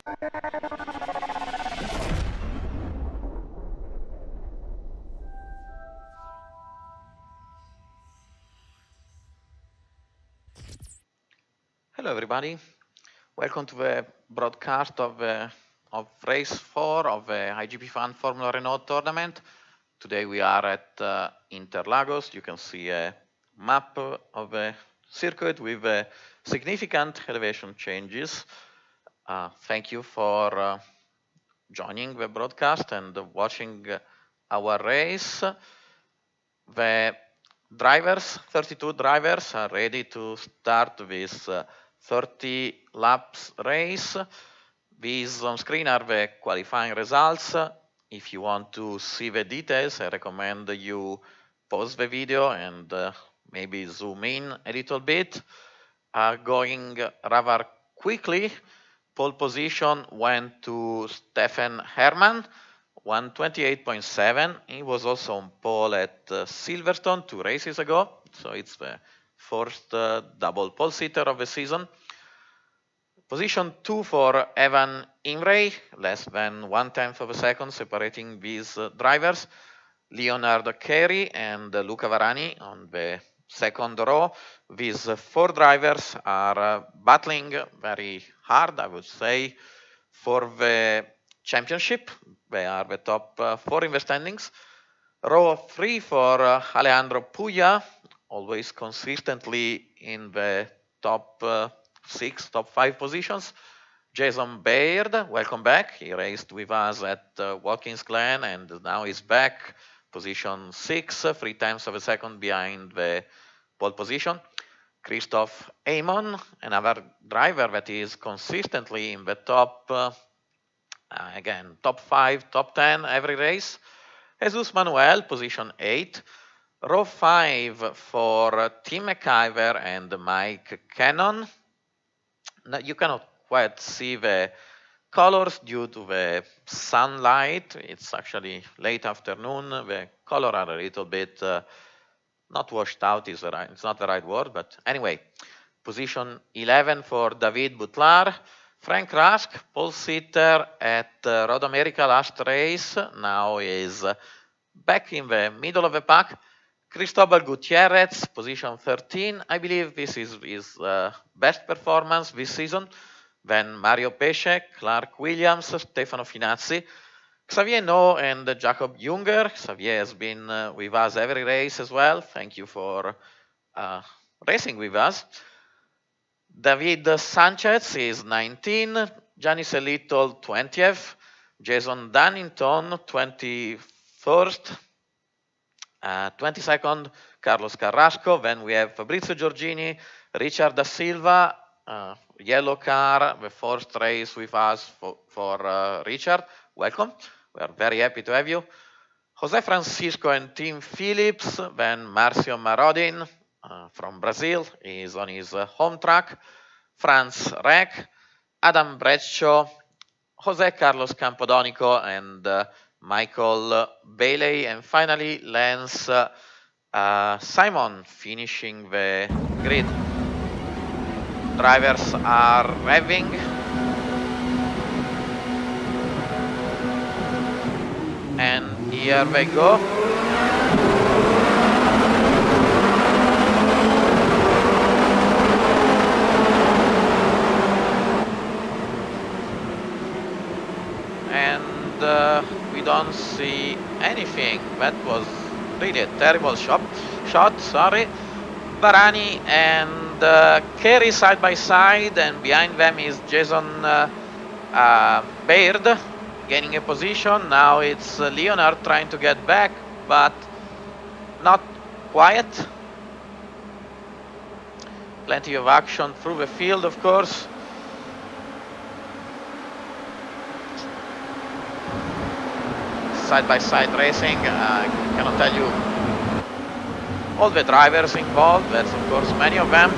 Hello, everybody. Welcome to the broadcast of race 4 of the iGPFun Formula Renault tournament. Today we are at Interlagos. You can see a map of the circuit with significant elevation changes. Thank you for joining the broadcast and watching our race. The drivers, 32 drivers, are ready to start this 30 laps race. These on screen are the qualifying results. If you want to see the details, I recommend you pause the video and maybe zoom in a little bit. Going rather quickly, pole position went to Stefan Hermann, 128.7. He was also on pole at Silverstone 2 races ago, so it's the first double pole sitter of the season. Position 2 for Evan Imre, less than 1/10 of a second separating these drivers. Leonard Carey and Luca Varani on the second row. These 4 drivers are battling very hard, I would say, for the championship. They are the top 4 in the standings. Row 3 for Alejandro Puya, always consistently in the top 6, top 5 positions. Jason Baird, welcome back. He raced with us at Watkins Glen and now he's back. Position 6, 3/10 of a second behind the pole position. Christoph Amon, another driver that is consistently in the top, again, top 5, top 10 every race. Jesus Manuel, position 8. Row 5 for Tim McIver and Mike Cannon. Now, you cannot quite see the colors due to the sunlight. It's actually late afternoon. The colors are a little bit not washed out. It's not the right word, but anyway. Position 11 for David Butlar. Frank Rask, pole sitter at Road America last race, now is back in the middle of the pack. Cristobal Gutierrez, position 13. I believe this is his best performance this season. Then Mario Pesce, Clark Williams, Stefano Finazzi, Xavier No, and Jacob Junger. Xavier has been with us every race as well. Thank you for racing with us. David Sanchez is 19, Gianni Selitol 20th, Jason Dunnington 21st, 22nd, Carlos Carrasco. Then we have Fabrizio Giorgini, Richard Da Silva, yellow car, the first race with us for Richard. Welcome. We are very happy to have you. Jose Francisco and Tim Phillips, then Marcio Marodin from Brazil is on his home track. Franz Reck, Adam Breccio, Jose Carlos Campodonico, and Michael Bailey, and finally Lance Simon finishing the grid. Drivers are revving. And here they go. We don't see anything. That was really a terrible shot. Sorry. Varani and Carey side by side, and behind them is Jason Baird gaining a position. Now it's Leonard trying to get back, but not quiet. Plenty of action through the field, of course. Side-by-side racing. I cannot tell you all the drivers involved. That's of course many of them.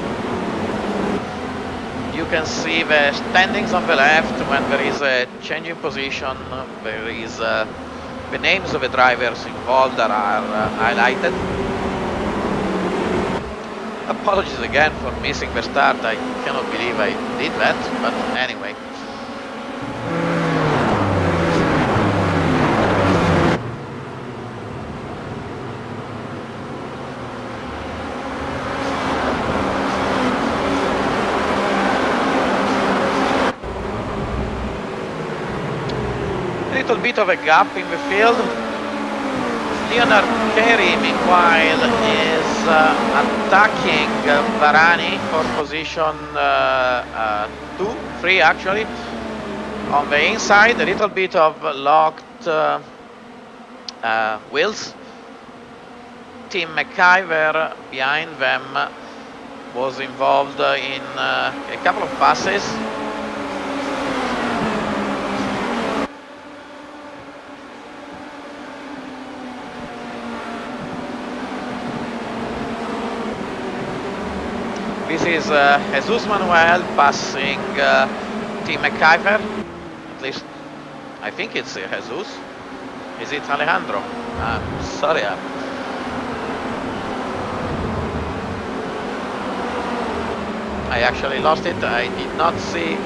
You can see the standings on the left. When there is a change in position, there is the names of the drivers involved that are highlighted. Apologies again for missing the start. I cannot believe I did that, but anyway. little bit of a gap in the field. Leonard Carey, meanwhile, is attacking Varani for position 2, 3 actually. On the inside, a little bit of locked wheels. Tim McIver behind them was involved in a couple of passes. This is Jesus Manuel passing Tim McIver. At least I think it's Jesus. Is it Alejandro? Sorry. I actually lost it. I did not see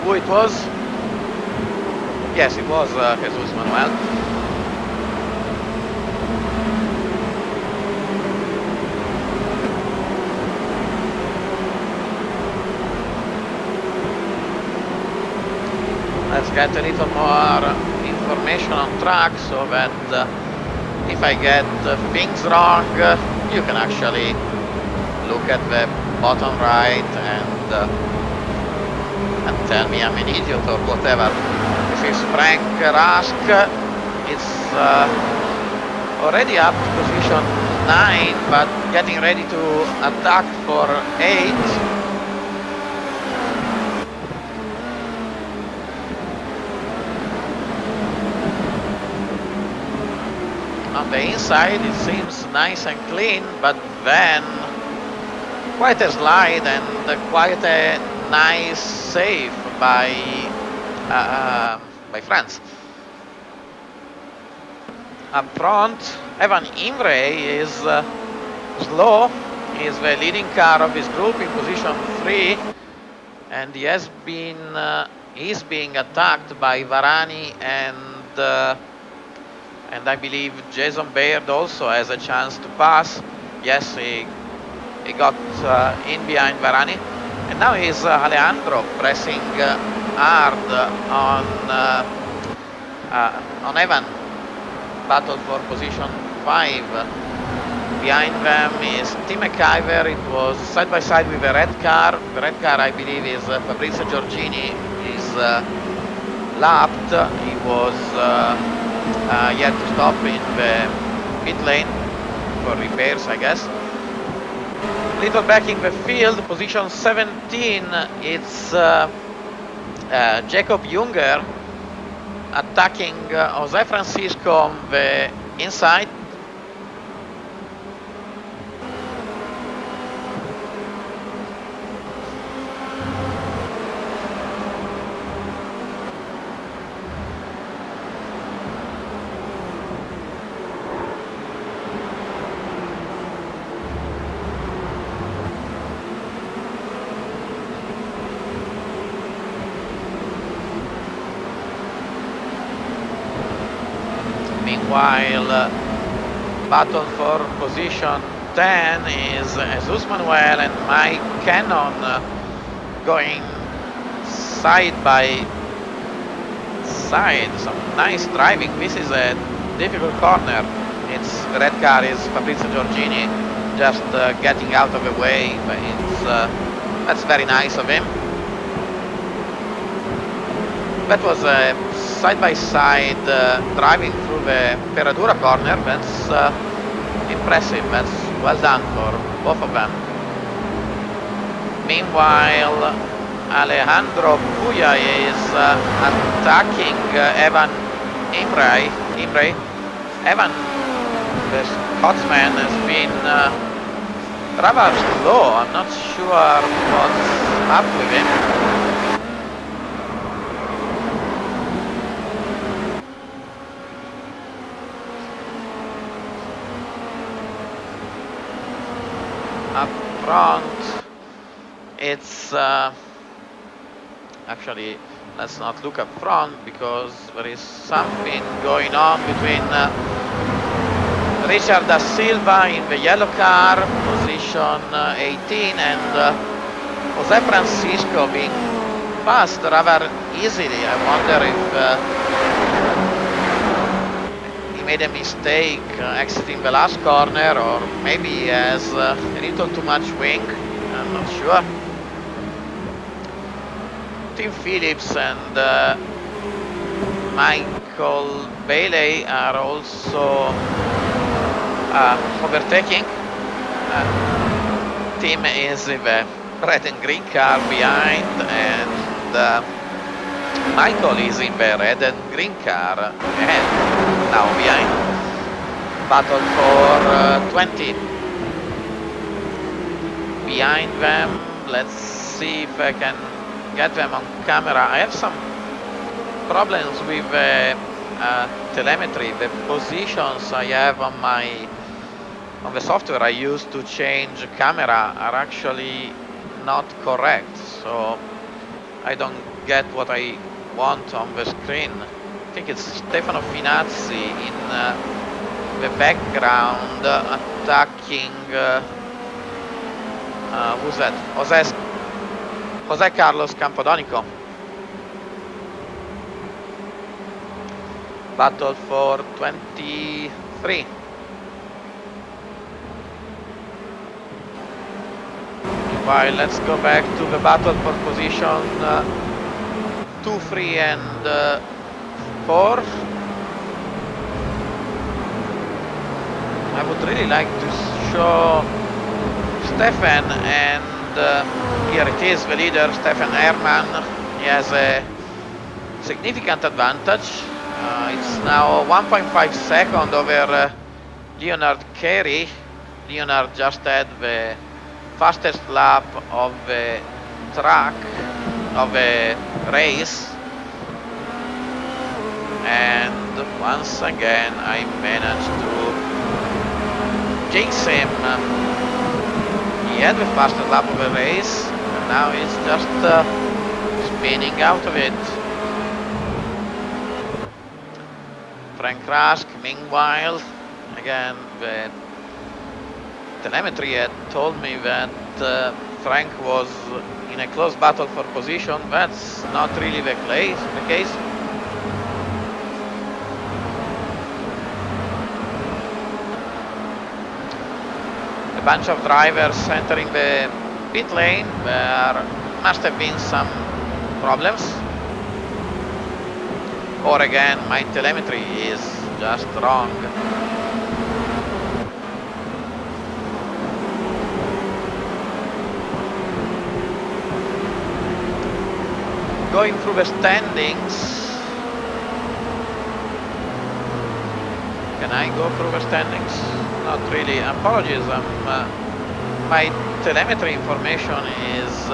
who it was. Yes, it was Jesus Manuel. Let's get a little more information on track so that if I get things wrong, you can actually look at the bottom right and tell me I'm an idiot or whatever. This is Frank Rask. It's already up to position 9, but getting ready to attack for 8. On the inside it seems nice and clean, but then quite a slide and quite a nice save by France. Up front, Evan Imre is slow. He is the leading car of his group in position 3, and he has been is being attacked by Varani and I believe Jason Baird also has a chance to pass. Yes, he got in behind Varani. And now is Alejandro pressing hard on Evan. Battle for position 5. Behind them is Tim McIver. It was side by side with the red car. The red car, I believe, is Fabrizio Giorgini. Is lapped. He was yet to stop in the pit lane for repairs, I guess. Little back in the field, position 17, it's Jacob Junger attacking Jose Francisco on the inside. Meanwhile, battle for position 10 is Jesus Manuel and Mike Cannon going side by side. Some nice driving. This is a difficult corner. It's the red car is Fabrizio Giorgini just getting out of the way. But that's very nice of him. That was a side-by-side driving through the Peradura corner. That's impressive. That's well done for both of them. Meanwhile, Alejandro Puya is attacking Evan Imre. Evan, the Scotsman, has been rather slow. I'm not sure what's up with him. Up front, it's actually, let's not look up front because there is something going on between Richard Da Silva in the yellow car, position 18, and Jose Francisco being passed rather easily. I wonder made a mistake exiting the last corner, or maybe he has a little too much wing, I'm not sure. Tim Phillips and Michael Bailey are also overtaking. Tim is in the red and green car behind, and Michael is in the red and green car and now behind. Battle for 20. Behind them, let's see if I can get them on camera. I have some problems with telemetry. The positions I have on the software I use to change camera are actually not correct, so I don't get what I want on the screen. I think it's Stefano Finazzi in the background attacking who's that? Jose Carlos Campodonico. Battle for 23. While let's go back to the battle for position 2, 3 and 4. I would really like to show Stefan, and here it is, the leader, Stefan Hermann. He has a significant advantage. It's now 1.5 seconds over Leonard Carey. Leonard just had the fastest lap of the track, of the race, and once again I managed to jinx him. He had the fastest lap of the race, and now he's just spinning out of it. Frank Rask, meanwhile, again, the telemetry had told me that Frank was in a close battle for position. That's not really the case. A bunch of drivers entering the pit lane. There must have been some problems. Or again, my telemetry is just wrong. Going through the standings. Can I go through the standings? Not really. Apologies. My telemetry information is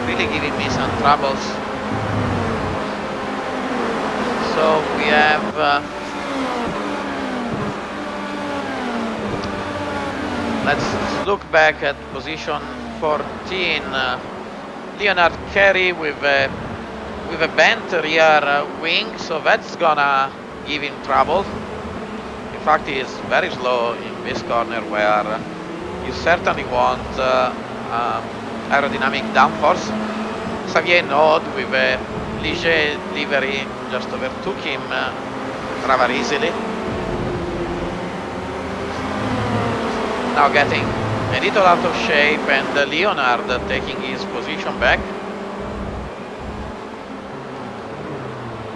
really giving me some troubles. So we have let's look back at position 14. Leonard Carey with a bent rear wing, so that's gonna give him trouble. In fact, he is very slow in this corner where you certainly want aerodynamic downforce. Xavier Naud with a Ligier livery just overtook him rather easily. Now getting a little out of shape, and Leonard taking his position back.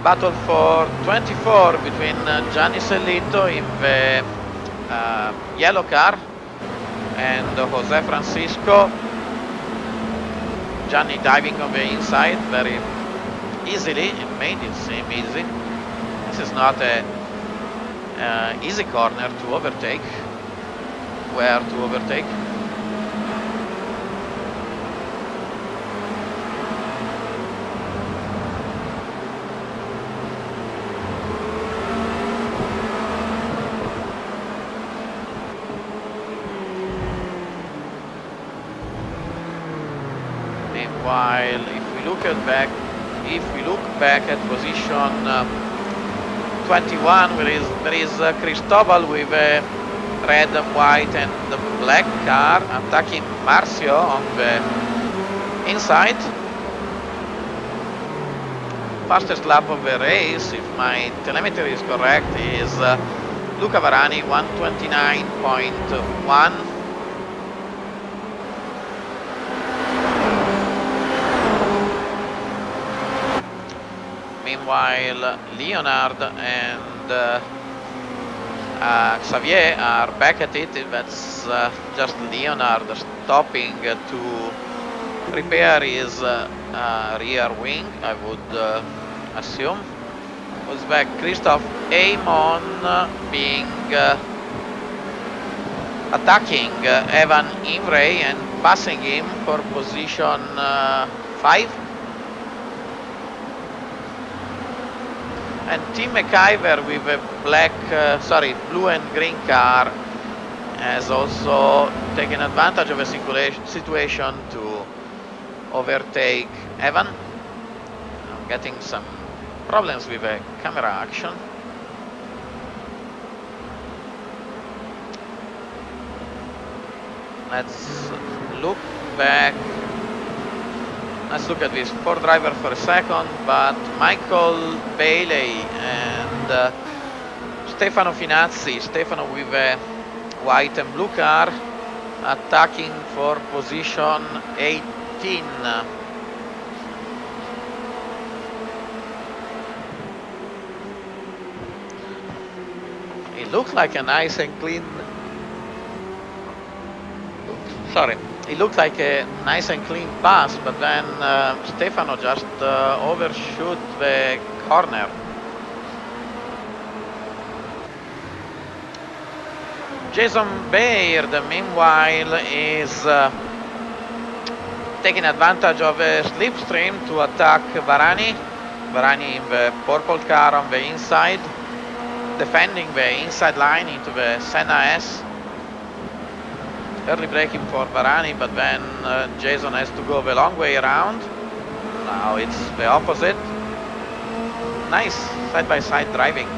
Battle for 24 between Gianni Sellito in the yellow car and Jose Francisco. Gianni diving on the inside very easily. It made it seem easy. This is not a easy corner to overtake. Where to overtake? Meanwhile, if we look back at position 21, there is Cristobal with a red, white and black car attacking Marcio on the inside. fastest lap of the race, if my telemetry is correct, is Luca Varani, 129.1. Meanwhile, Leonard and Xavier are back at it. That's just Leonard stopping to repair his rear wing, I would assume. Was back Christoph Amon being attacking Evan Imre and passing him for position 5. And Tim McIver with a blue and green car has also taken advantage of a situation to overtake Evan. I'm getting some problems with the camera action. Let's look back. Let's look at this Ford driver for a second, but Michael Bailey and Stefano Finazzi, Stefano with a white and blue car, attacking for position 18. It looks like a nice and clean. It looked like a nice and clean pass, but then Stefano just overshoot the corner. Jason Baird, meanwhile, is taking advantage of a slipstream to attack Varani. Varani in the purple car on the inside, defending the inside line into the Senna S. Early braking for Varani, but then Jason has to go the long way around. Now it's the opposite. Nice side-by-side driving.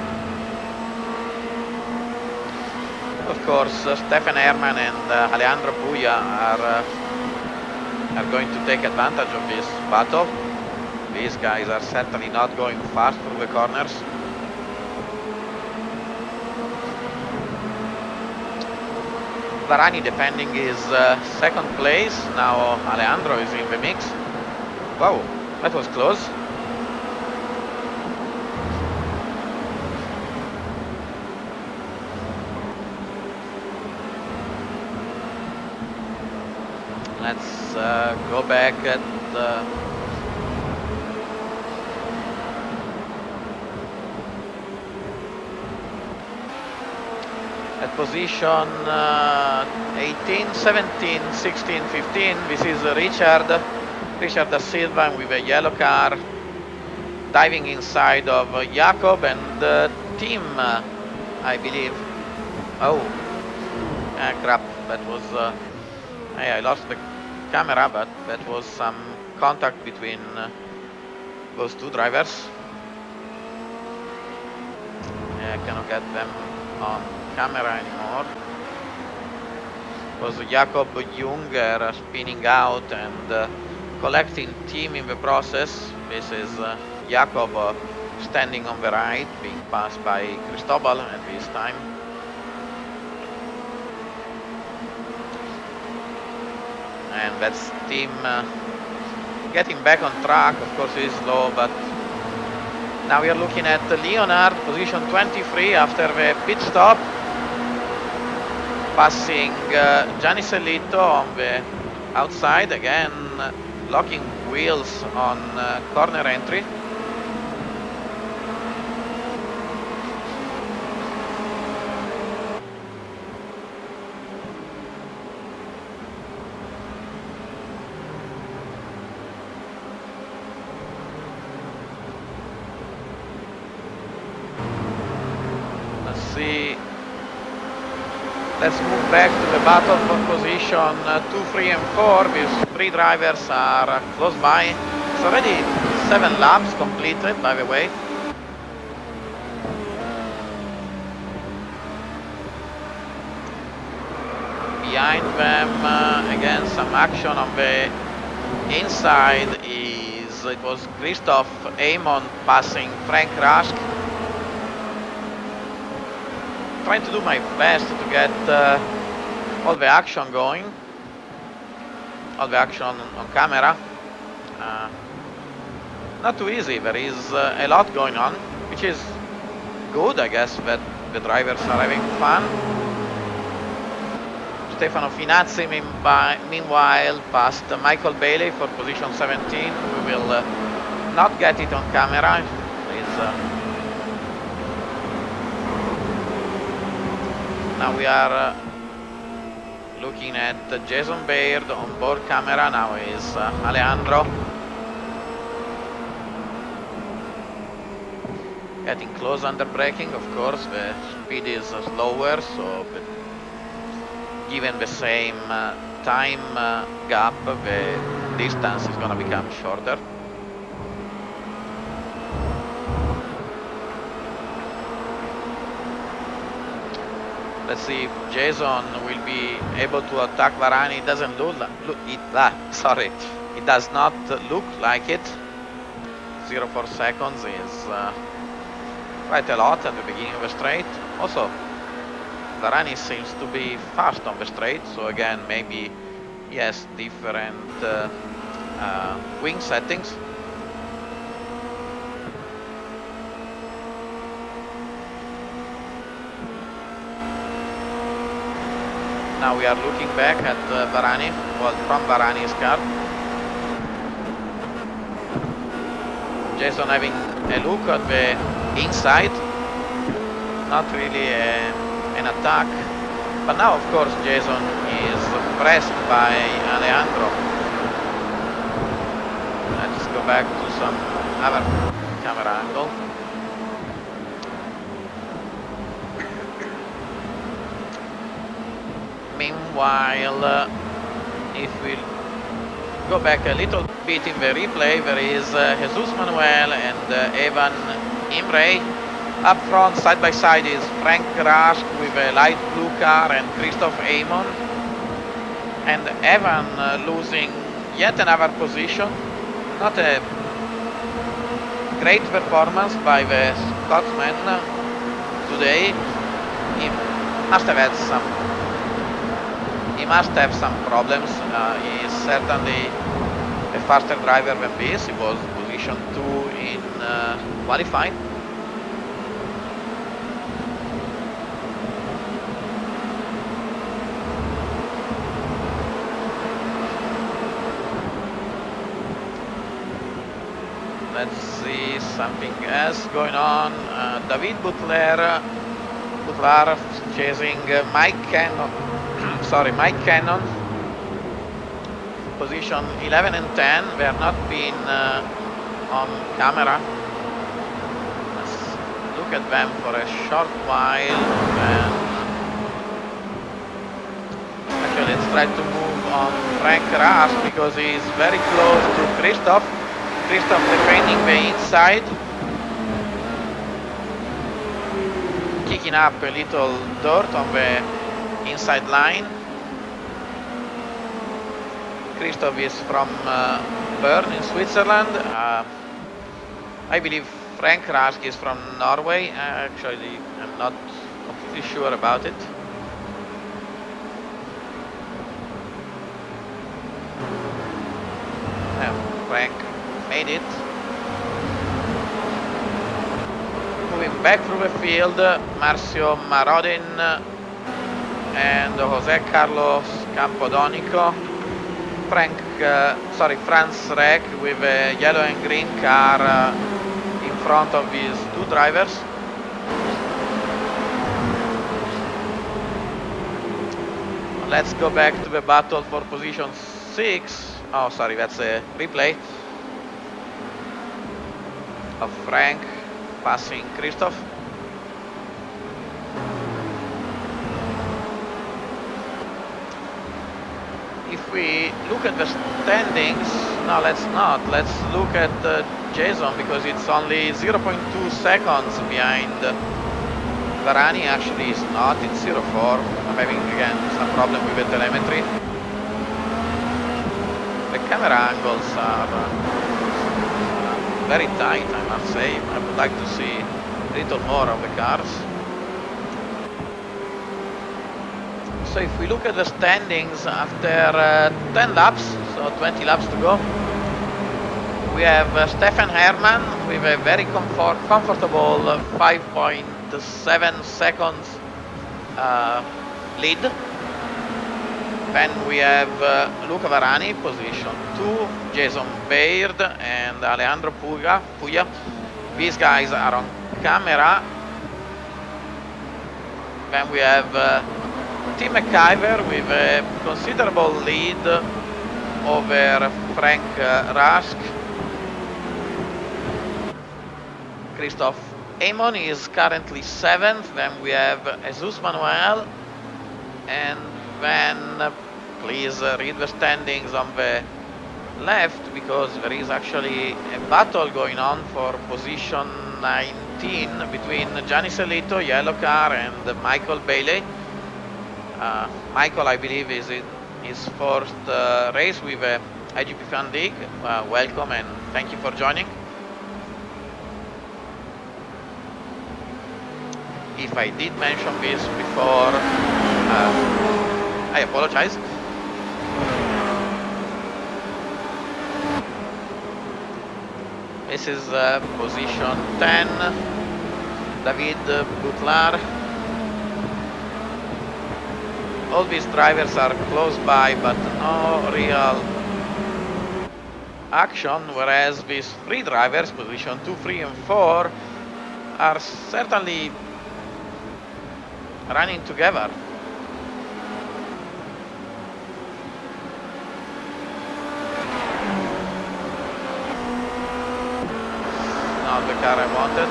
Of course, Stefan Hermann and Alejandro Puya are going to take advantage of this battle. These guys are certainly not going fast through the corners. Varani defending his second place. Now Alejandro is in the mix. Wow, that was close. Let's go back at position 18, 17, 16, 15. This is Richard Da Silva with a yellow car, diving inside of Jakob and Tim, I believe. Oh, crap, that was, I lost the camera, but that was some contact between those two drivers. I cannot get them on camera anymore. It was Jakob Junger spinning out and collecting Tim in the process. This is Jakob standing on the right, being passed by Cristobal at this time. And that's Tim getting back on track. Of course, it is slow, but now we are looking at Leonard, position 23 after the pit stop, passing Gianni Sellito on the outside, again locking wheels on corner entry. Let's move back to the battle for position 2, 3 and 4. These three drivers are close by. It's already 7 laps completed, by the way. Behind them, again, some action on the inside is as it was Christoph Amon passing Frank Rask. Trying to do my best to get all the action going, all the action on camera. Not too easy. There is a lot going on, which is good, I guess, that the drivers are having fun. Stefano Finazzi, meanwhile, passed Michael Bailey for position 17. We will not get it on camera. Now we are looking at Jason Baird on board camera. Now is Alejandro. Getting close under braking, of course, the speed is slower, so given the same time gap, the distance is going to become shorter. Let's see if Jason will be able to attack Varani. It doesn't it does not look like it. 0.4 seconds is quite a lot at the beginning of the straight. Also, Varani seems to be fast on the straight, so again, maybe he has different wing settings. Now we are looking back at Varani, well, from Varani's car. Jason having a look at the inside, not really an attack, but now of course Jason is pressed by Alejandro. Let's go back to some other camera angle. Meanwhile, if we go back a little bit in the replay, there is Jesus Manuel and Evan Imre. Up front, side by side, is Frank Rask with a light blue car and Christoph Amon. And Evan losing yet another position. Not a great performance by the Scotsman today. He must have some problems. He is certainly a faster driver than this. He was position 2 in qualifying. Let's see something else going on. David Butler chasing Mike Cannon. Mike Cannon. Position 11 and 10. They have not been on camera. Let's look at them for a short while. And actually, let's try to move on Frank Rask because he's very close to Christoph. Christoph defending the inside, kicking up a little dirt on the inside line. Christoph is from Bern in Switzerland. I believe Frank Rask is from Norway. Actually, I'm not completely sure about it. Frank made it. Moving back through the field, Marcio Marodin and Jose Carlos Campodonico. Franz Reck with a yellow and green car in front of these two drivers. Let's go back to the battle for position 6. Oh, sorry, that's a replay of Frank passing Christoph. If we look at the standings, no, let's not. Let's look at Jason because it's only 0.2 seconds behind Varani. Actually, it's not. It's 0.4. I'm having again some problem with the telemetry. The camera angles are very tight, I must say. I would like to see a little more of the cars. So if we look at the standings after 10 laps, so 20 laps to go, we have Stefan Hermann with a very comfortable 5.7 seconds lead. Then we have Luca Varani, position 2, Jason Baird and Alejandro Puya. These guys are on camera. Then we have Tim McIver with a considerable lead over Frank Rask. Christoph Amon is currently 7th. Then we have Jesus Manuel. And then please read the standings on the left, because there is actually a battle going on for position 19 between Gianni Sellito, yellow car, and Michael Bailey. Michael, I believe, is in his first race with the iGPFun League. Welcome and thank you for joining. If I did mention this before, I apologize. This is position 10, David Butlar. All these drivers are close by, but no real action, whereas these three drivers, position 2, 3 and 4, are certainly running together. Not the car I wanted.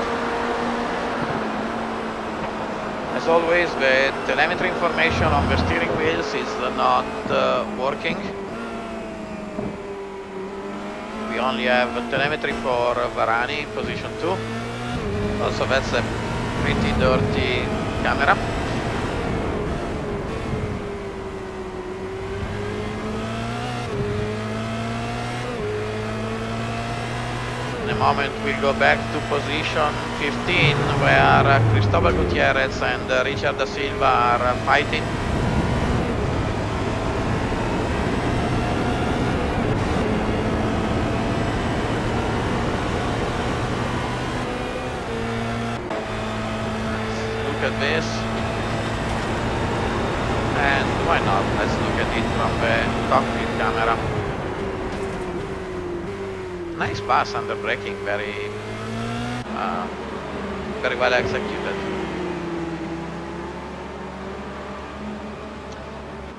As always, the telemetry information on the steering wheels is not working. We only have telemetry for Varani, position 2. Also, that's a pretty dirty camera. In a moment we'll go back to position 15, where Cristobal Gutierrez and Richard Da Silva are fighting. Look at this. And why not? Let's look at it from the cockpit camera. Nice pass under braking, very well executed.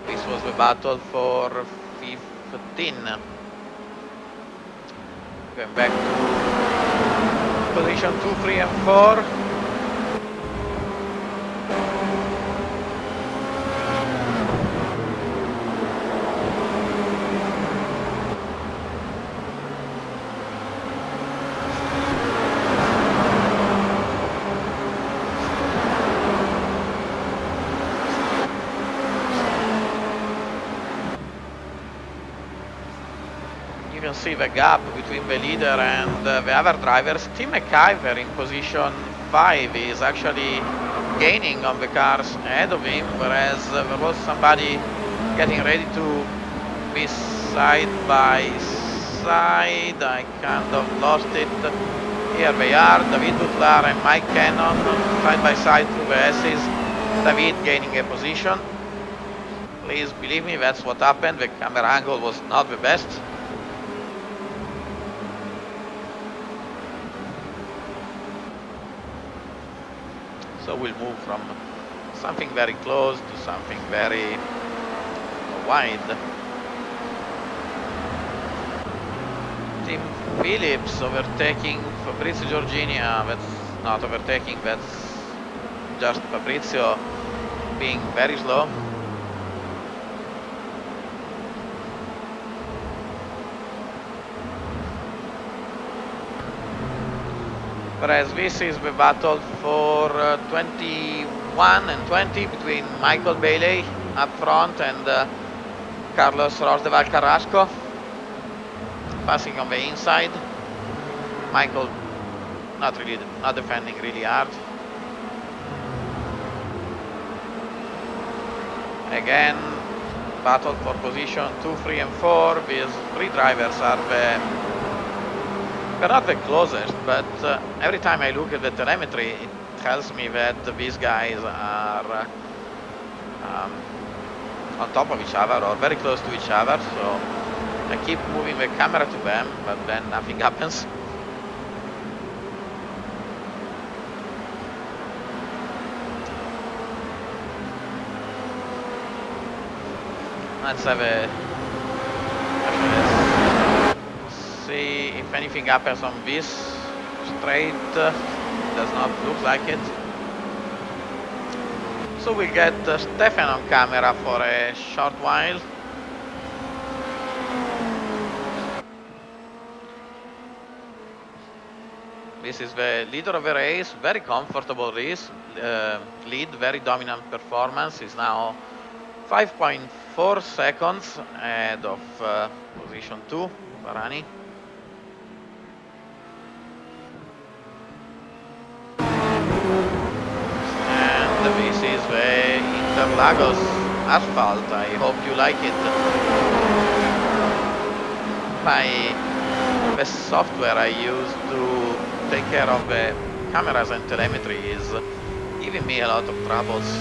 This was the battle for 15. Going back to position 2, 3 and 4. You can see the gap between the leader and the other drivers. Tim McIver in position 5 is actually gaining on the cars ahead of him, whereas there was somebody getting ready to be side by side. I kind of lost it. Here they are, David Butlar and Mike Cannon side by side through the S's. David gaining a position. Please believe me, that's what happened. The camera angle was not the best. So we'll move from something very close to something very wide. Tim Phillips overtaking Fabrizio Giorginia. That's not overtaking, that's just Fabrizio being very slow. Whereas this is the battle for 21 and 20 between Michael Bailey up front and Carlos Rosdeval Carrasco passing on the inside. Michael not defending really hard. Again, battle for position 2, 3 and 4. These three drivers are they're not the closest, but every time I look at the telemetry, it tells me that these guys are on top of each other or very close to each other, so I keep moving the camera to them, but then nothing happens. Let's have see if anything happens on this straight. Does not look like it. So we'll get Stefan on camera for a short while. This is the leader of the race, very comfortable race, lead, very dominant performance. Is now 5.4 seconds ahead of position 2, Varani. And this is the Interlagos asphalt. I hope you like it. The software I use to take care of the cameras and telemetry is giving me a lot of troubles.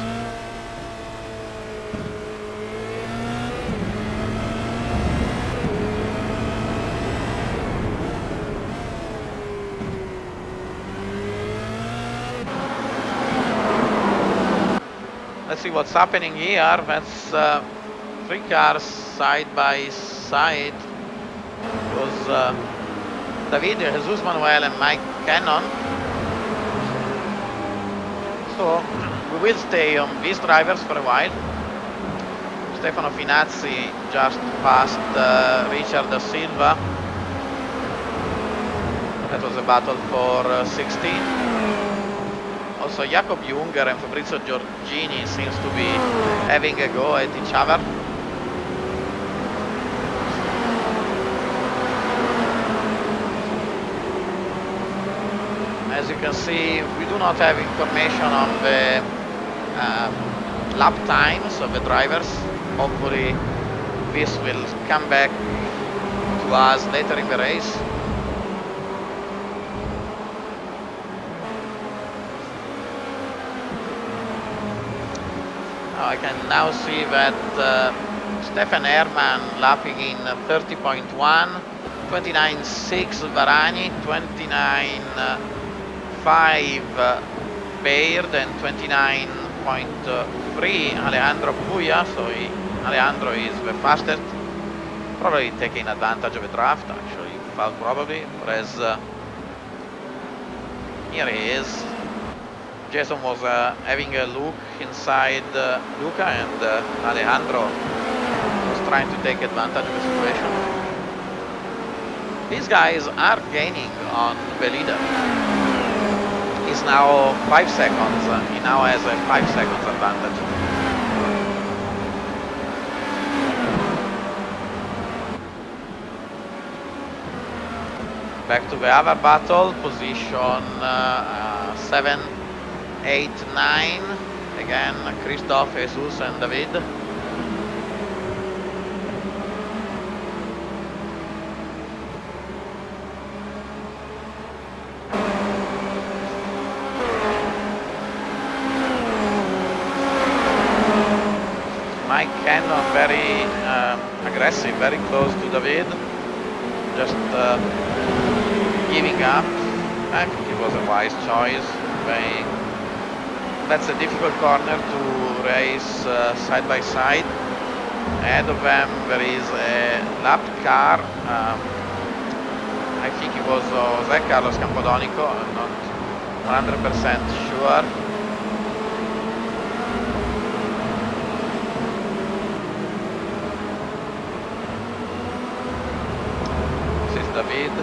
Let's see what's happening here. That's three cars side by side. It was David, Jesus Manuel and Mike Cannon. So we will stay on these drivers for a while. Stefano Finazzi just passed Richard Da Silva. That was a battle for 16. Also Jakob Junger and Fabrizio Giorgini seems to be having a go at each other. As you can see, we do not have information on the lap times of the drivers. Hopefully this will come back to us later in the race. I can now see that Stefan Hermann lapping in 30.1, 29.6 Varani, 29.5 Baird and 29.3 Alejandro Puya. So Alejandro is the fastest, probably taking advantage of a draft actually, probably, whereas here he is. Jason was having a look inside Luca, and Alejandro was trying to take advantage of the situation. These guys are gaining on the leader. He's now 5 seconds. He now has a 5 seconds advantage. Back to the other battle, position 7, 8, 9. Again, Christophe, Jesus and David. Mike Cannon very aggressive, very close to David. Just giving up. I think it was a wise choice. That's a difficult corner to race side by side. Ahead of them there is a lapped car. I think it was José Carlos Campodonico. I'm not 100% sure. This is David.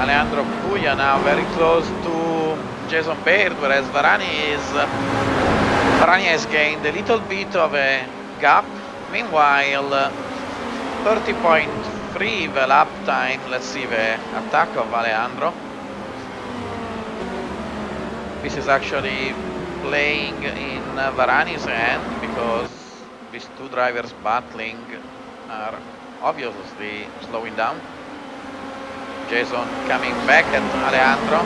Alejandro Puya now very close to Jason Baird, whereas Varani has gained a little bit of a gap. Meanwhile, 30.3 the lap time. Let's see the attack of Alejandro. This is actually playing in Varani's hand because these two drivers battling are obviously slowing down. Jason coming back at Alejandro,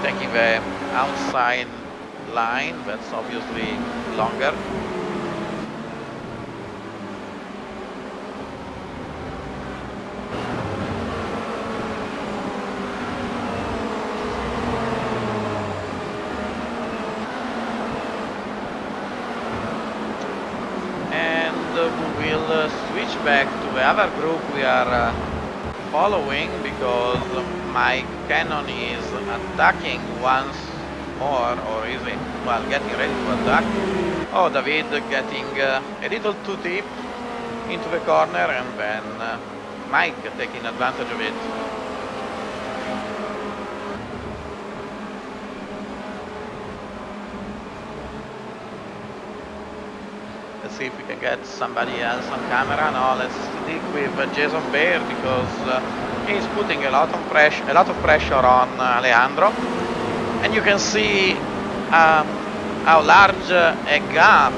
taking the outside line, that's obviously longer. We will switch back to the other group we are following because Mike Cannon is attacking once more, or is he, well, getting ready to attack. Oh, David getting a little too deep into the corner, and then Mike taking advantage of it. Let's see if we can get somebody else on camera. No, let's stick with Jason Baird because he's putting a lot of pressure on Alejandro, and you can see how large a gap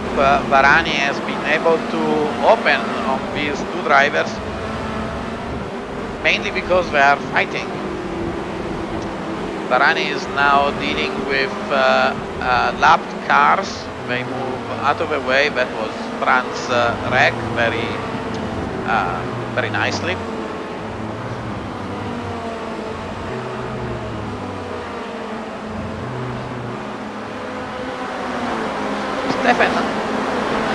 Varani has been able to open on these two drivers, mainly because they are fighting. Varani is now dealing with lapped cars. They move out of the way. That was Franz wreck very nicely. Stefan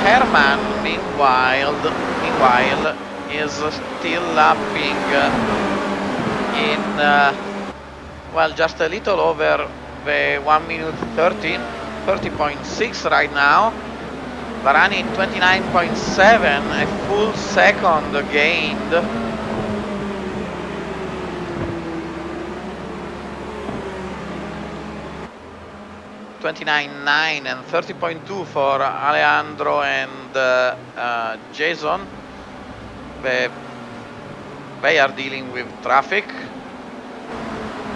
Hermann, meanwhile, is still lapping in well, just a little over the 1 minute 30.6 right now. Varani 29.7, a full second gained. (29.9) and 30.2 for Alejandro and Jason. They are dealing with traffic.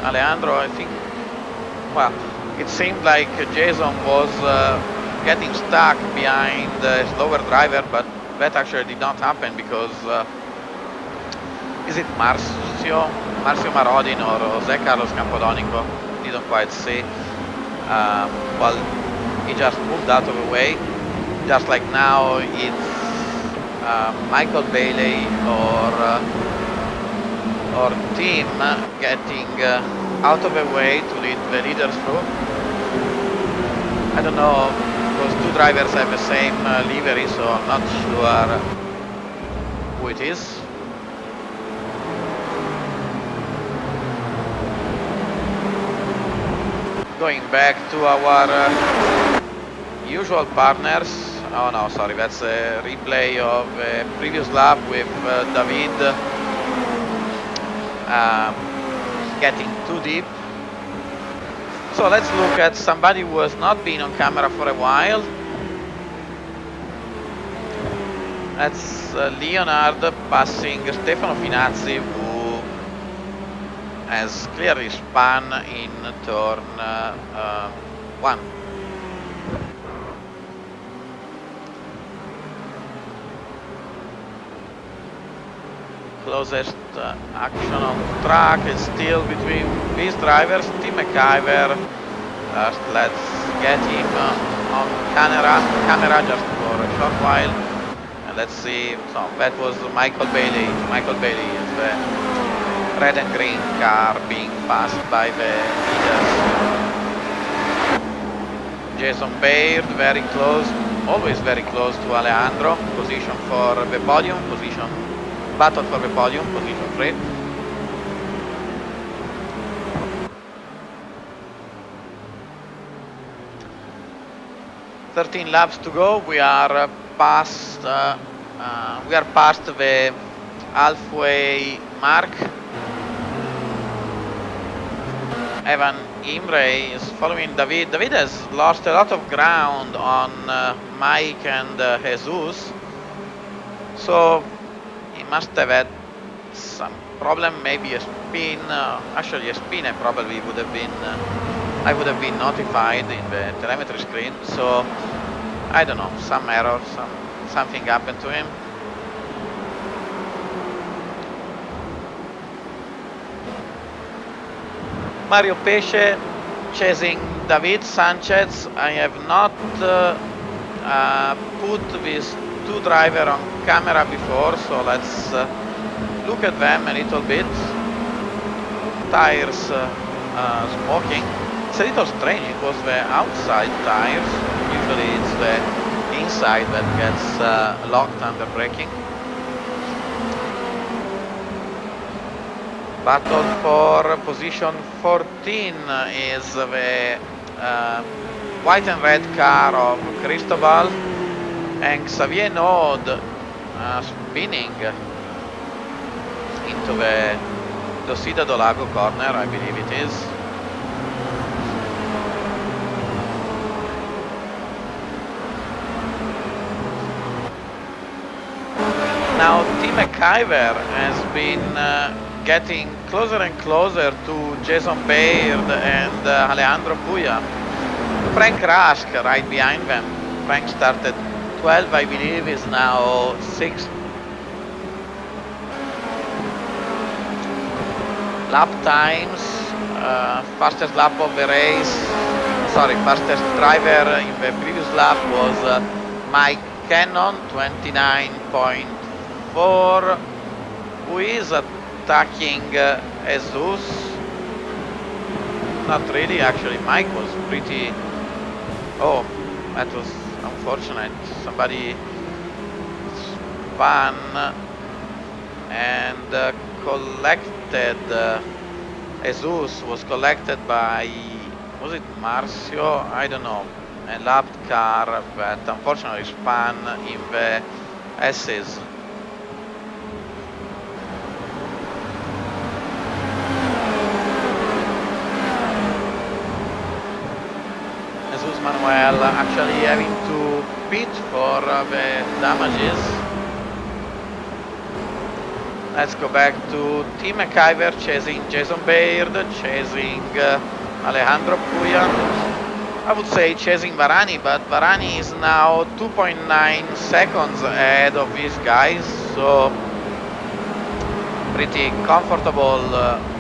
Alejandro, I think, well, it seemed like Jason was getting stuck behind the slower driver, but that actually did not happen because is it Marcio Marodin or José Carlos Campodonico? Didn't quite see. Well, he just moved out of the way. Just like now, it's Michael Bailey or Tim getting out of the way to lead the leaders through. I don't know, those two drivers have the same livery, so I'm not sure who it is. Going back to our usual partners. Oh no, sorry, that's a replay of a previous lap with David getting too deep. So let's look at somebody who has not been on camera for a while. That's Leonard passing Stefano Finazzi, who has clearly spun in turn 1. Closest action on track is still between these drivers. Tim McIver, let's get him on camera just for a short while, and let's see. So that was Michael Bailey. Michael Bailey is the red and green car being passed by the leaders. Jason Baird very close, always very close to Alejandro. Position for the podium, battle for the podium, position 3. (13 laps to go. We are past the halfway mark. Evan Imre is following David. David has lost a lot of ground on Mike and Jesus. So he must have had some problem, maybe a spin. Actually, a spin, I probably would have been. I would have been notified in the telemetry screen. So I don't know, some error, something happened to him. Mario Pesce chasing David Sanchez. I have not put these two drivers on camera before, so let's look at them a little bit. Tires smoking. It's a little strange, it was the outside tires. Usually it's the inside that gets locked under braking. Battle for position 14 is the white and red car of Cristobal and Xavier Naud spinning into the Docida do Lago corner, I believe it is. Now Tim McIver has been getting closer and closer to Jason Baird and Alejandro Puya. Frank Rask right behind them. Frank started 12, I believe, is now 6th. Lap times, fastest lap of the race, fastest driver in the previous lap was Mike Cannon, 29.4, who is attacking Jesus. Not really, actually. Mike was pretty. Oh, that was unfortunate. Somebody spun and collected. Jesus was collected by, was it Marcio? I don't know. A lapped car that unfortunately spun in the S's. Jesus Manuel actually having to pit for the damages. Let's go back to Tim McIver chasing Jason Baird, chasing Alejandro Puya. I would say chasing Varani, but Varani is now 2.9 seconds ahead of these guys, so pretty comfortable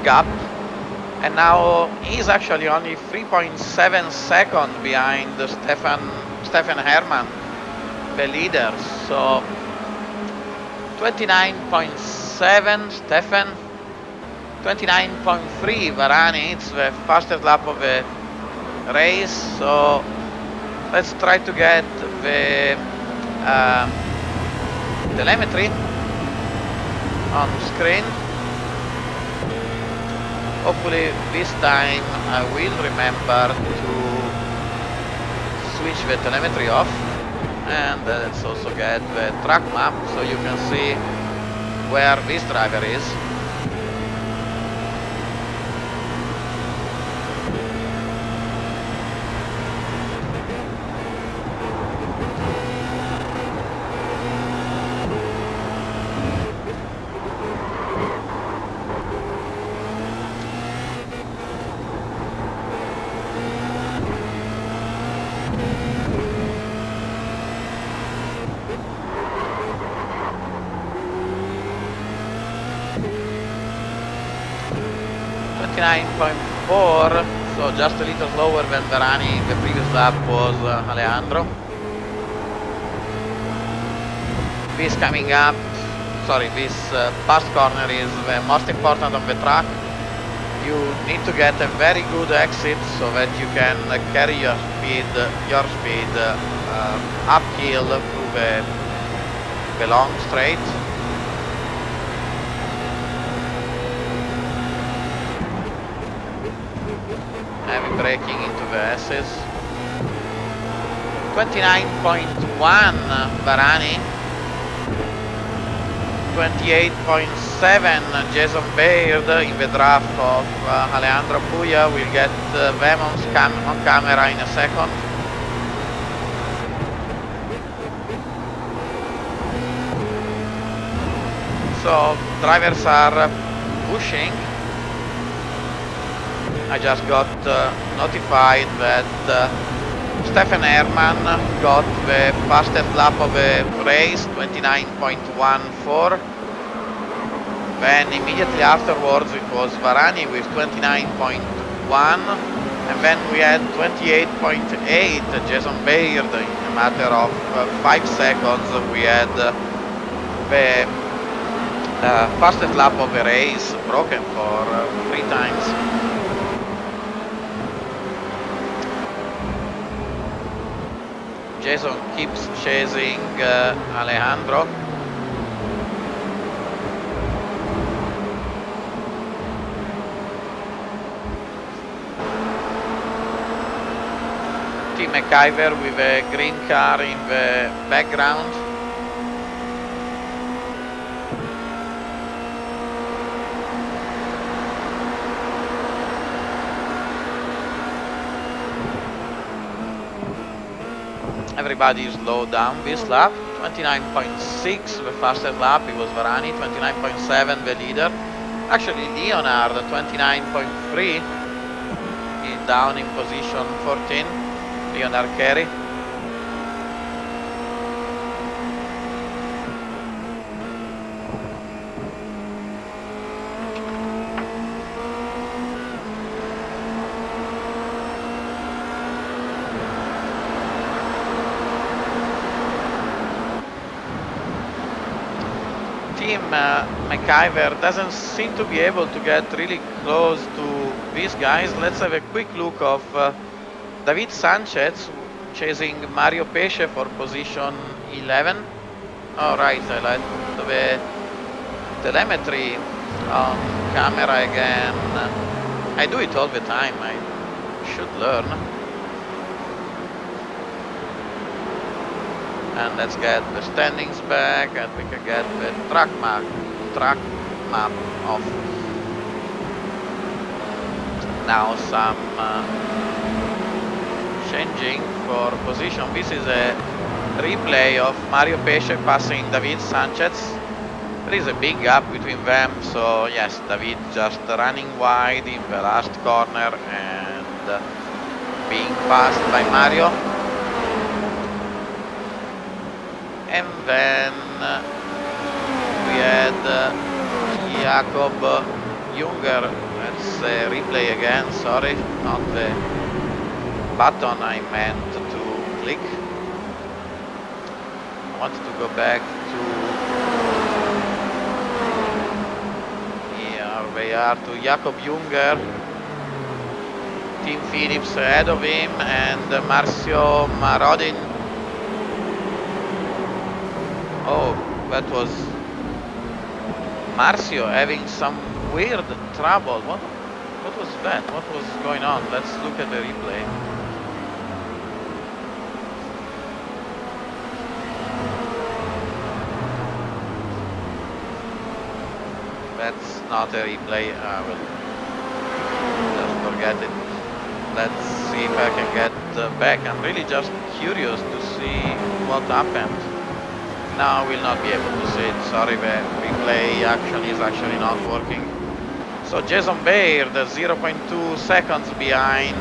gap. And now he's actually only 3.7 seconds behind Stefan Hermann, the leader. So 29.7 Stefan, 29.3 Varani. It's the fastest lap of the race. So let's try to get the telemetry on screen. Hopefully this time I will remember to switch the telemetry off, and let's also get the track map so you can see where this driver is. .4, so just a little slower than Varani. The previous lap was Alejandro. This coming up, this past corner is the most important of the track. You need to get a very good exit so that you can carry your speed uphill through the long straight. Heavy braking into the S's. 29.1 Varani. 28.7 Jason Baird. In the draft of Alejandro Puya. We'll get them on camera in a second. So drivers are pushing. I just got notified that Stefan Hermann got the fastest lap of the race, 29.14. Then immediately afterwards it was Varani with 29.1, and then we had 28.8 Jason Baird. In a matter of 5 seconds we had the fastest lap of the race broken for 3 times. Jason keeps chasing Alejandro. Team McIver with a green car in the background. Everybody is low down this lap. 29.6 the fastest lap, it was Varani. 29.7 the leader. Actually Leonard 29.3 is down in position 14. Leonard Carey. Team McIver doesn't seem to be able to get really close to these guys. Let's have a quick look of David Sanchez chasing Mario Pesce for position 11. Alright, I like the telemetry on camera again. I do it all the time, I should learn. And let's get the standings back, and we can get the track map off. Now some changing for position. This is a replay of Mario Pesce passing David Sanchez. There is a big gap between them, so yes, David just running wide in the last corner and being passed by Mario. And then we had Jakob Junger. That's a replay again, sorry, not the button I meant to click. I wanted to go back to, here we are, to Jakob Junger. Team Philips ahead of him, and Marcio Marodin. Oh, that was Marcio having some weird trouble. What was that? What was going on? Let's look at the replay. That's not a replay. I will just forget it. Let's see if I can get back. I'm really just curious to see what happened. Now I will not be able to see it. Sorry, the replay action is actually not working. So Jason Baird, 0.2 seconds behind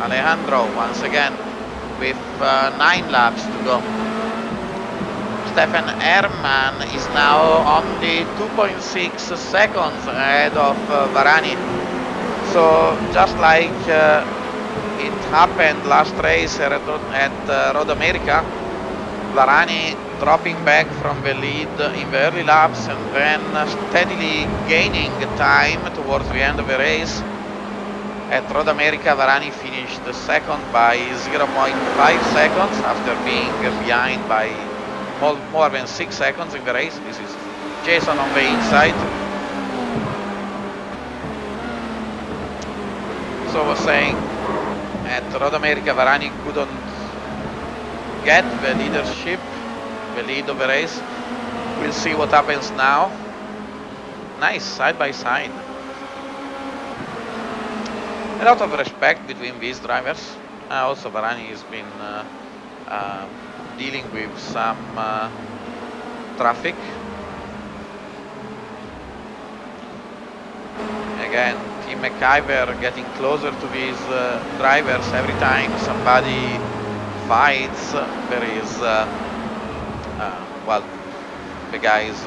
Alejandro once again, with 9 laps to go. Stefan Hermann is now only 2.6 seconds ahead of Varani. So just like it happened last race at Road America, Varani dropping back from the lead in the early laps and then steadily gaining time towards the end of the race. At Road America, Varani finished second by 0.5 seconds after being behind by more than 6 seconds in the race. This is Jason on the inside. So I was saying, at Road America, Varani couldn't get the leadership, the lead of the race. We'll see what happens now. Nice side by side. A lot of respect between these drivers. Also Varani has been dealing with some traffic. again, Team McIver getting closer to these drivers every time somebody fights. There is, well, the guys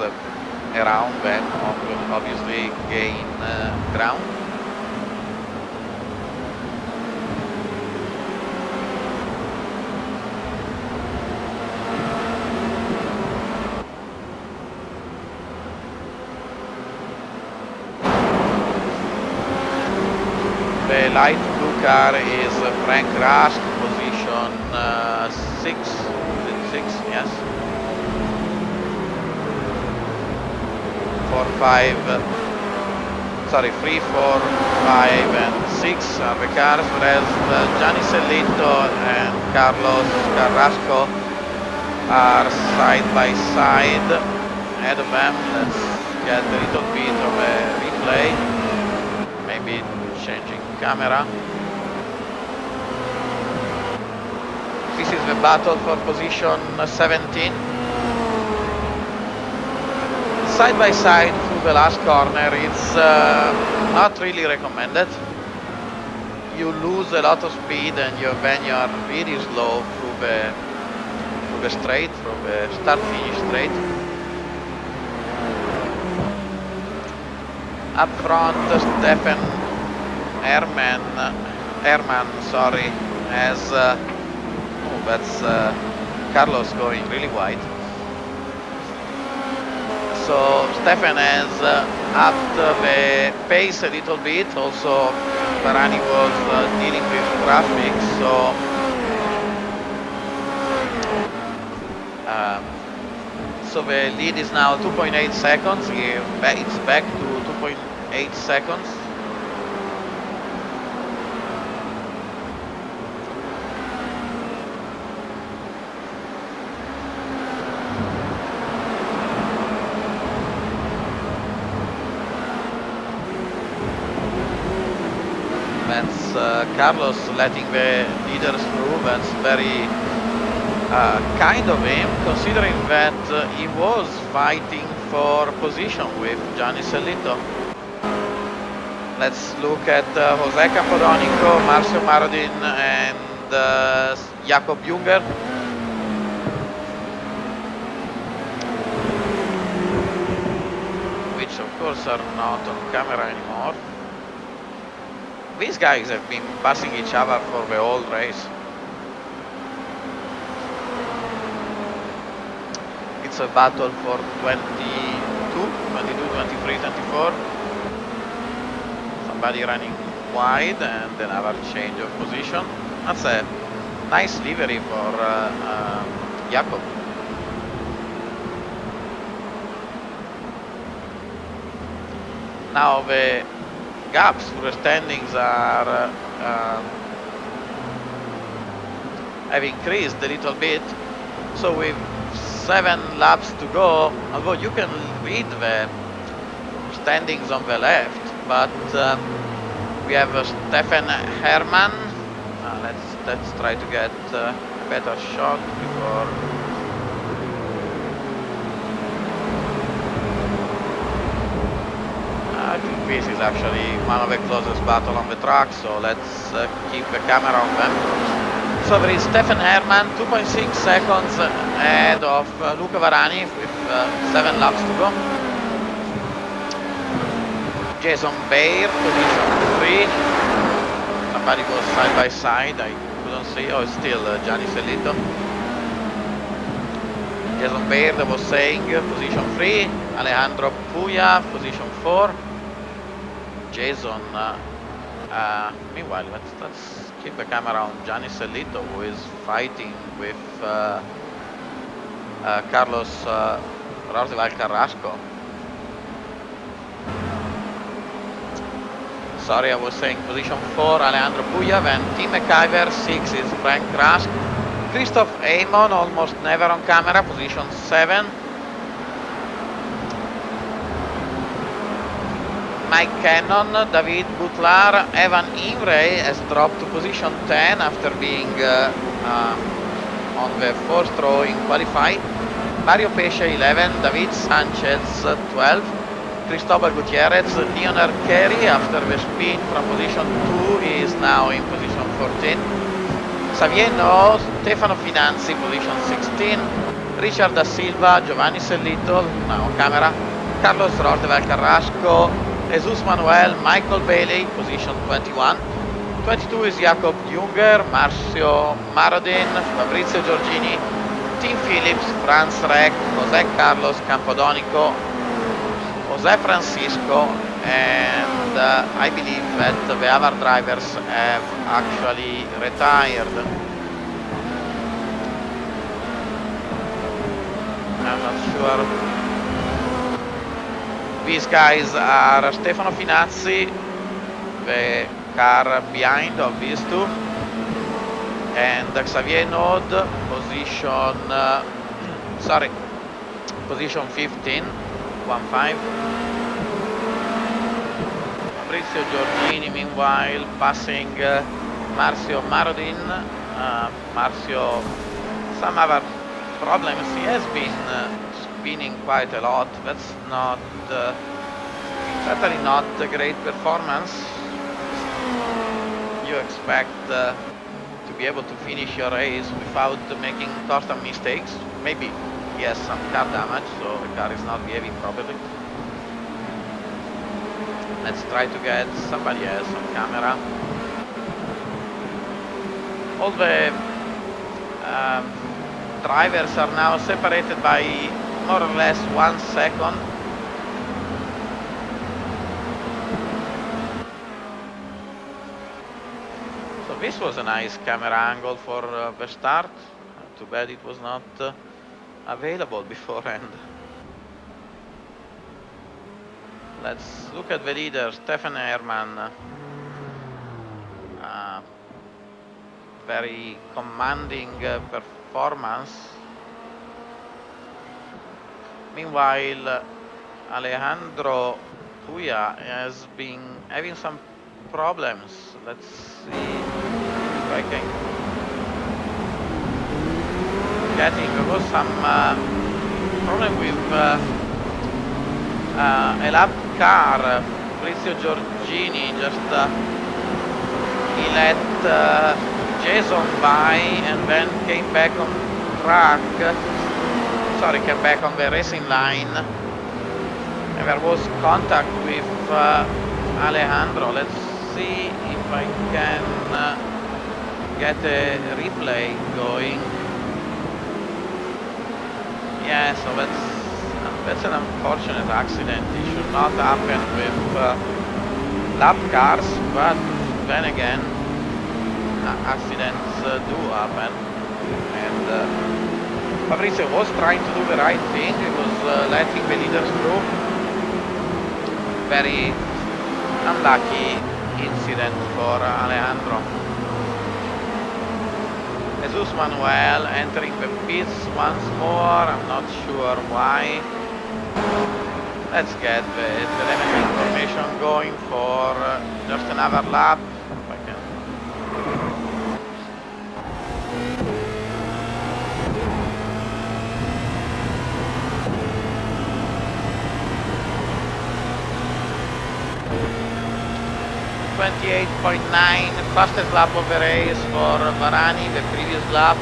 around them obviously gain ground. The light blue car is Frank Rask, position 6, yes. 3, 4, 5 and 6 are the cars, whereas Gianni Sellito and Carlos Carrasco are side by side ahead of them. Let's get a little bit of a replay, maybe changing camera. This is the battle for position 17. Side by side through the last corner, it's not really recommended. You lose a lot of speed and when you are really slow through the straight, through the start-finish straight. Up front, Stefan Herman, as that's Carlos going really wide. So Stefan has upped the pace a little bit. Also, Barani was dealing with traffic, so the lead is now 2.8 seconds. It's back to 2.8 seconds. That's Carlos letting the leaders through. That's very kind of him, considering that he was fighting for position with Gianni Sellito. Let's look at José Capodonico, Marcio Marodin and Jakob Junger. Which of course are not on camera anymore. These guys have been passing each other for the whole race. It's a battle for 22, 23, 24. Somebody running wide and another change of position. That's a nice livery for Jakob. Now the gaps for the standings are have increased a little bit. So with 7 laps to go, although you can read the standings on the left, but we have Stefan Herman. Let's try to get a better shot before. I think this is actually one of the closest battles on the track, so let's keep the camera on them. So there is Stefan Herman, 2.6 seconds ahead of Luca Varani with 7 laps to go. Jason Bair, position 3. Somebody was side by side, I couldn't see. Oh, it's still Gianni Sellito. Jason Bair was saying position 3. Alejandro Puya, position 4. Jason, meanwhile, let's keep the camera on Gianni Sellito, who is fighting with Carlos Carrasco. Sorry, I was saying position 4, Alejandro Puya, then Team McIver, 6 is Frank Rask. Christoph Amon, almost never on camera, position 7. Mike Cannon, David Butlar, Evan Imre has dropped to position 10 after being on the 4th row in qualify. Mario Pesce 11, David Sanchez 12, Cristobal Gutierrez. Leonard Carey, after the spin from position 2, is now in position 14. Xavier No, Stefano Finanzi, position 16. Richard Da Silva, Giovanni Sellitto, now on camera. Carlos Roosevelt Carrasco, Jesus Manuel, Michael Bailey, position 21. 22 is Jakob Junger, Marcio Marodin, Fabrizio Giorgini, Tim Phillips, Franz Reck, José Carlos Campodonico, José Francisco, and I believe that the other drivers have actually retired. I'm not sure. These guys are Stefano Finazzi, the car behind of these two, and Xavier Node, position 15, 1-5. Fabrizio Giorgini, meanwhile, passing Marcio Marodin. Marcio, some other problems. He has been spinning quite a lot. That's not certainly not a great performance. You expect to be able to finish your race without making constant mistakes. Maybe he has some car damage, so the car is not behaving properly. Let's try to get somebody else on camera. All the drivers are now separated by more or less 1 second. So this was a nice camera angle for the start. Too bad it was not available beforehand. Let's look at the leader, Stefan Hermann. Very commanding performance. Meanwhile, Alejandro Puya has been having some problems. Let's see if I can get him. There was some problem with a lap car. Fabrizio Giorgini just he let Jason by and then came back on track. Sorry, came back on the racing line. And there was contact with Alejandro. Let's see if I can get a replay going. Yeah, so that's an unfortunate accident. It should not happen with lap cars, but then again, accidents do happen. And Fabrizio was trying to do the right thing. He was letting the leaders through. Very unlucky incident for Alejandro. Jesus Manuel entering the pits once more. I'm not sure why. Let's get the telemetry information going for just another lap. If I can. .28.9, fastest lap of the race for Varani, the previous lap,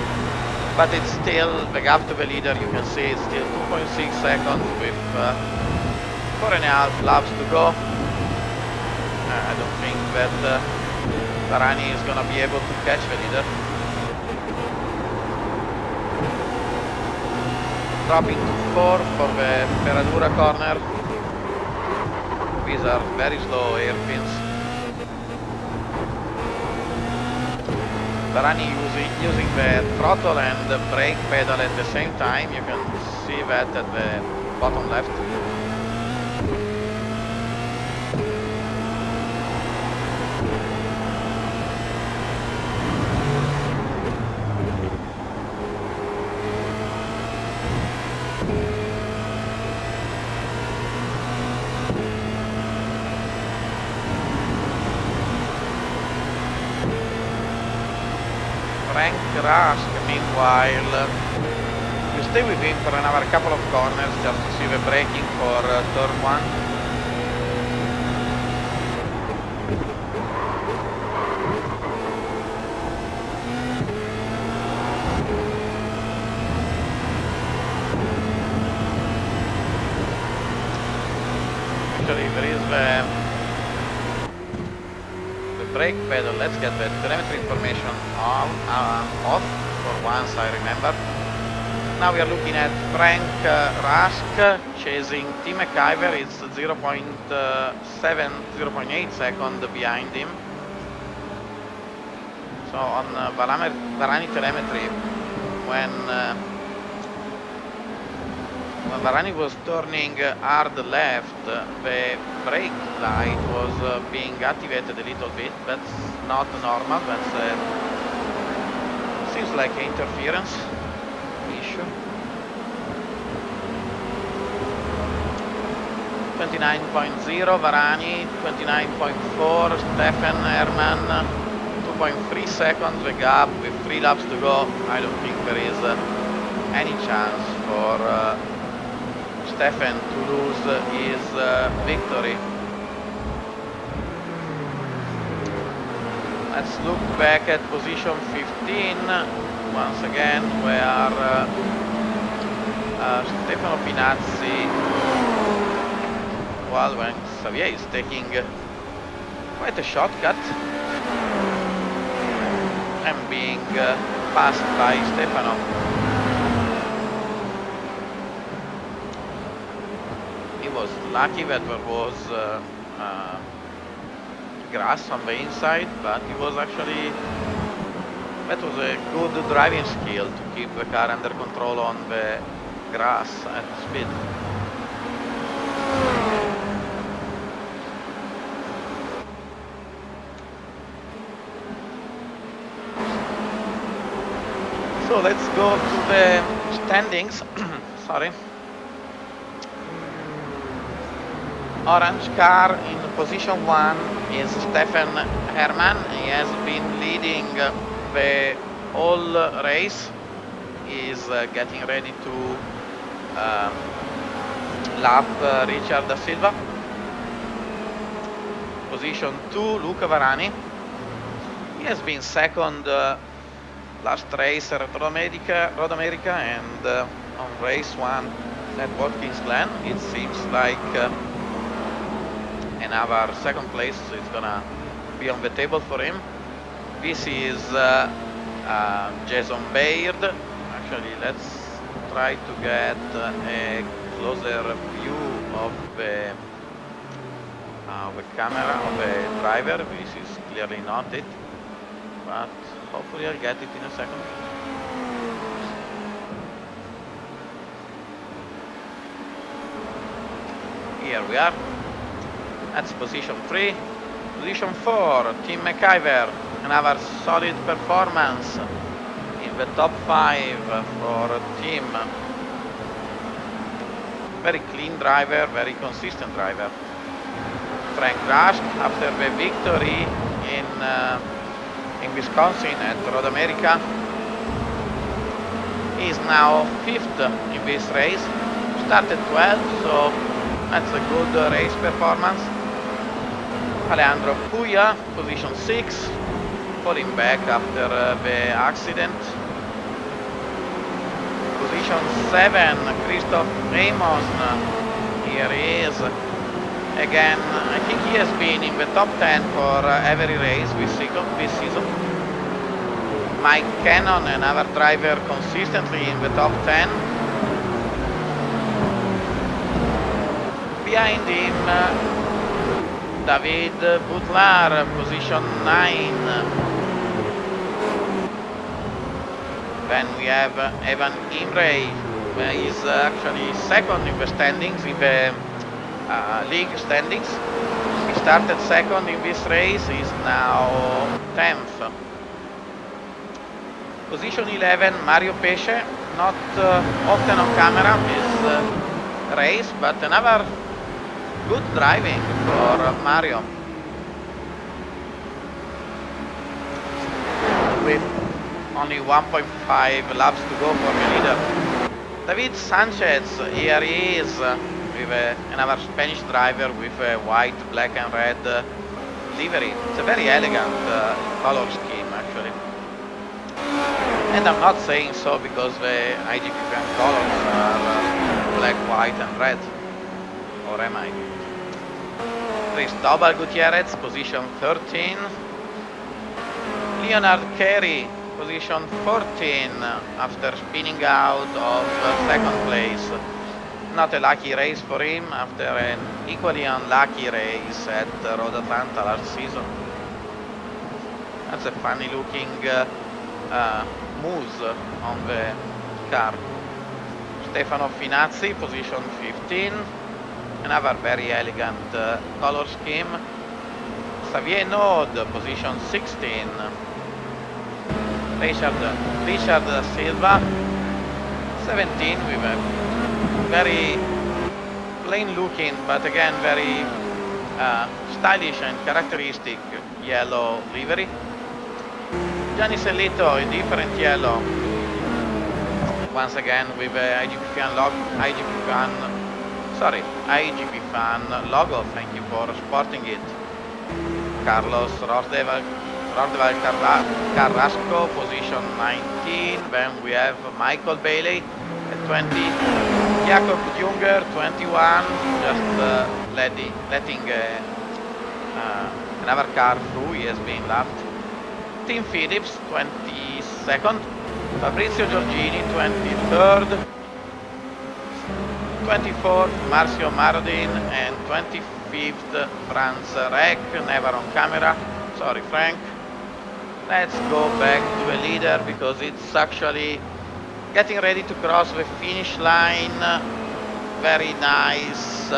but it's still the gap to the leader. You can see it's still 2.6 seconds with 4.5 laps to go. I don't think that Varani is going to be able to catch the leader. Dropping to 4 for the Ferradura corner. These are very slow hairpins. Varani using the throttle and the brake pedal at the same time. You can see that at the bottom left. Rask, meanwhile, you stay with him for another couple of corners just to see the braking for turn 1. the brake pedal. Let's get the telemetry information off for once, I remember. Now we are looking at Frank Rask chasing Tim McIver. It's 0.7, 0.8 seconds behind him. So on Varani telemetry, when Varani was turning hard left, the brake light was being activated a little bit. That's not normal. That's seems like an interference issue. 29.0 Varani, 29.4 Stefan Herman, 2.3 seconds the gap with 3 laps to go. I don't think there is any chance for Stefan to lose his victory. Let's look back at position 15 once again, where Stefano Pinazzi, well, when Xavier is taking quite a shortcut and being passed by Stefano. He was lucky that there was grass on the inside, but he was actually, that was a good driving skill to keep the car under control on the grass at speed. So let's go to the standings. Sorry. Orange car in position 1 is Stefan Herman. He has been leading the whole race. He is getting ready to lap Richard da Silva. Position 2, Luca Varani. He has been second last race at Road America and on race 1 at Watkins Glen. It seems like another second place is gonna be on the table for him. This is Jason Baird. Actually, let's try to get a closer view of the camera of the driver. This is clearly not it, but hopefully I'll get it in a second. Here we are. That's position 3. Position 4, Tim McIver. Another solid performance in the top 5 for Tim. Very clean driver, very consistent driver. Frank Rask, after the victory in Wisconsin at Road America, is now 5th in this race. Started 12th, so that's a good race performance. Alejandro Puya, position 6, falling back after the accident. Position 7, Christoph Raymond. Here he is. Again, I think he has been in the top 10 for every race this season. Mike Cannon, another driver consistently in the top 10. Behind him, David Butlar, position 9. Then we have Evan Imre, who is actually second in the standings, in the league standings. He started second in this race, is now 10th. Position 11, Mario Pesce, not often on camera this race, but another good driving for Mario. With only 1.5 laps to go for the leader. David Sanchez, here he is with another Spanish driver with a white, black and red livery. It's a very elegant color scheme actually. And I'm not saying so because the iGPFun colors are black, white and red. Or am I? Cristobal Gutierrez, position 13. Leonard Carey, position 14, after spinning out of second place. Not a lucky race for him after an equally unlucky race at Road Atlanta last season. That's a funny looking moose on the car. Stefano Finazzi, position 15. Another very elegant color scheme. Xavier Naud, position 16. Richard da Silva, 17, with a very plain looking, but again very stylish and characteristic yellow livery. Gianni Sellito, a different yellow, once again with a iGPFun logo. Thank you for sporting it. Carlos Rodewald Carrasco, position 19. Then we have Michael Bailey at 20. Jakob Junger, 21, just letting another car through. He has been lapped. Tim Phillips, 22nd. Fabrizio Giorgini, 23rd. 24th, Marcio Marodin, and 25th, Franz Reck, never on camera. Sorry, Frank. Let's go back to the leader because it's actually getting ready to cross the finish line. Very nice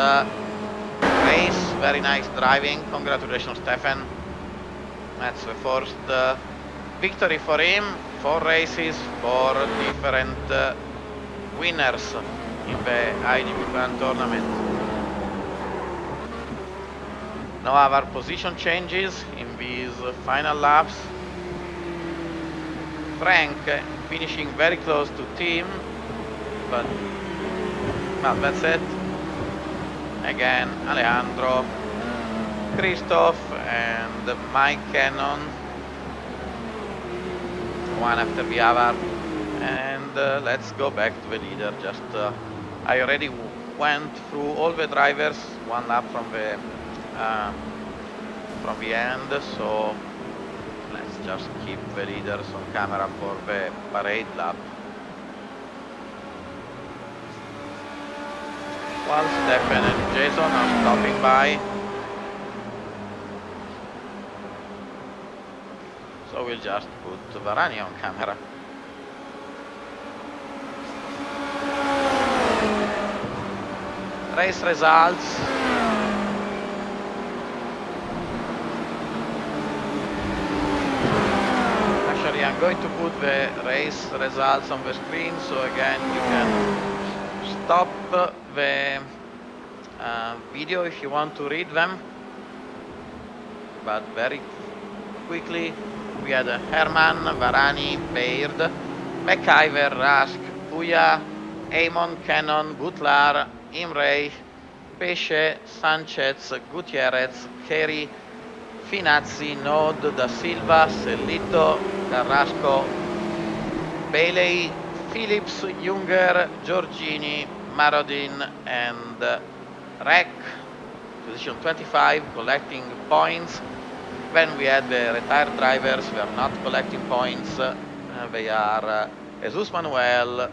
race, very nice driving. Congratulations, Stefan. That's the first victory for him. 4 races, 4 different winners in the iGPFun tournament. No other position changes in these final laps. Frank finishing very close to Tim, but well, that's it. Again, Alejandro, Christoph, and Mike Cannon, one after the other. And let's go back to the leader. I already went through all the drivers, one lap from the end, so let's just keep the leaders on camera for the parade lap. While Stefan and Jason are stopping by. So we'll just put Varani on camera. Race results. Actually, I'm going to put the race results on the screen, so again you can stop the video if you want to read them. But very quickly, we had Herman, Varani, Baird, McIver, Rask, Puya, Amon, Cannon, Butlar, Imre, Pesce, Sanchez, Gutierrez, Carey, Finazzi, Naud, Da Silva, Sellito, Carrasco, Bailey, Phillips, Junger, Giorgini, Marodin, and Reck, position 25, collecting points. Then we had the retired drivers who are not collecting points. They are Jesus Manuel,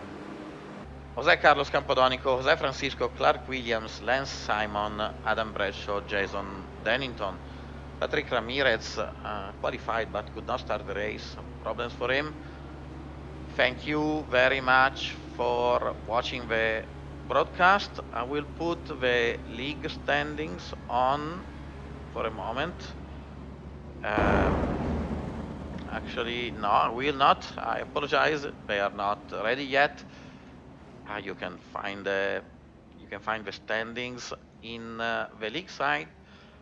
Jose Carlos Campodonico, Jose Francisco, Clark Williams, Lance Simon, Adam Bradshaw, Jason Dennington. Patrick Ramirez qualified but could not start the race. Problems for him. Thank you very much for watching the broadcast. I will put the league standings on for a moment. Actually, no, I will not. I apologize. They are not ready yet. You can find the standings in the league site.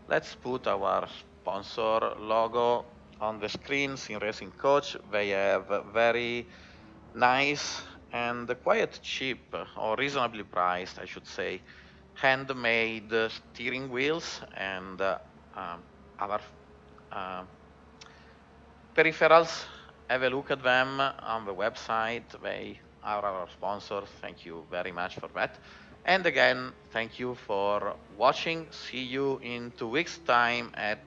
Let's put our sponsor logo on the screens in Racing Coach. They have very nice and quite cheap, or reasonably priced, I should say, handmade steering wheels and other peripherals. Have a look at them on the website. They our sponsors. Thank you very much for that. And again, thank you for watching. See you in 2 weeks' time at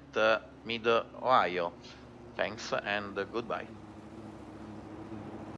Mid Ohio. Thanks and goodbye.